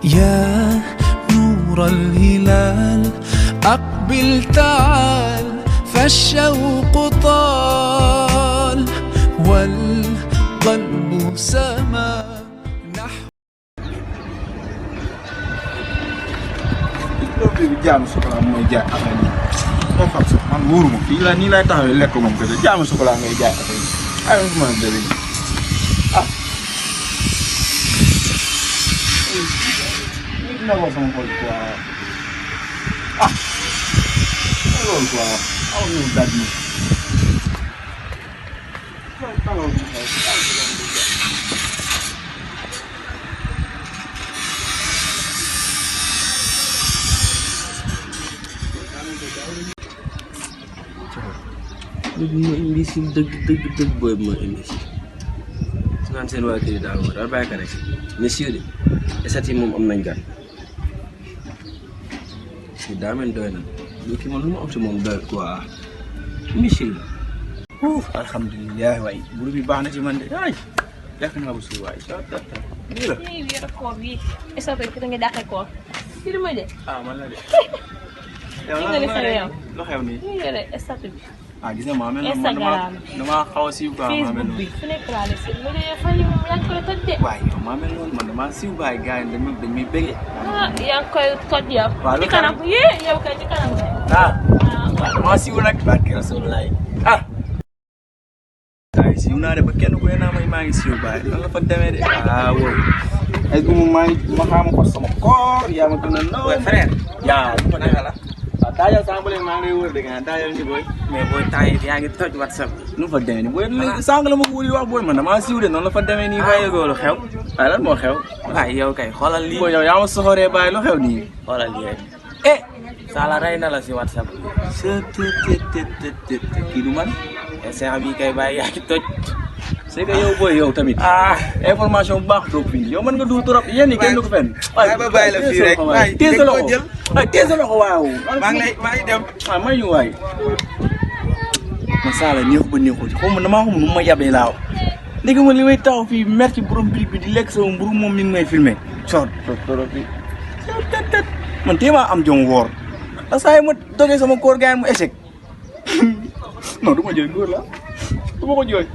يا نور الهلال أقبل تعال فالشوق طال والقلب سما نحو jaamu chocolat mooy jaay affaire yi moo xam sax man wóoruma fii la nii lay taxawee lekk moom kese jaamu chocolat ngay jaay affaire yi aywa su ma la déggee ah. nit na ko sama xol quoi ah loolu quoi aw ñu daj ma. ma indi si dëgg booy bi ma indi si su naan seen waa kër yi daal ma daal bàyyi ko rek messieurs de esat yi moom am nañ gan si daa mel doy na lu kii man lu ma am si moom doy quoi monsieur alhamdulilah waay buru bi baax na ci man de ay lekk naa bu suur waay nii la weeru koor bi esat yi da nga dàqee koor ci li may de man la de yow nga li xew yow lu xew nii ñu yore esat bi gis nga maa mel noonu Instagram dama xaw a siiw quoi maa mel Facebook bi noonu fu nekk laa si mu ne fan yi moom yaa ngi koy toj de waaye yow maa mel noonu man dama siiw baay gars yi dañ may bëggee yaa ngi koy toj yow waaw ci kanam yee yow kay ci kanam waaw dama siiw nag barke Rasulullah ay siiw naa de ba kenn ku ne naa may maa ngi siiw baay lan la fa demee de waaw ay gu mu maa ngi ma xaama ko sama koor yaa ma gën a naw frère yaa lu fa naka la waaw daajal sànq léegi maa ngi lay wër de nga daajal ni booy mais booy temps yi yaa ngi toj WhatsApp nu fa demee nii booy sànq la ma ko wuri wax booy man damaa siiw de noonu la fa demee nii bàyyi lu xew waaye lan moo xew waaye yow kay xoolal lii booy yow yaa ma soxoree bàyyi lu xew nii xoolal lii rek Sala rey na la si WhatsApp kii du man seex bi kay bàyyi yaa ngi toj c'est que yow booy yow tamit information bu baax toog fii yow mën nga dugg trop yéen ñi kenn du ko fenn waaye ba bàyyi la fii rek waaye téye sa loxo waaye téye sa loxo waaw maa ngi dem waaw may ñu waay man Sala neexu ba neexu ci xaw ma damaa xam nu ma yabee laaw léegi man li may taxaw fii mer ci borom birig bi di lekk sama mburu moom mi ngi may filmé sot bi man téemaa am jom woor la saa yi ma dogee sama koor gars yi mu échec non du ma jooy góor la du ma ko jooy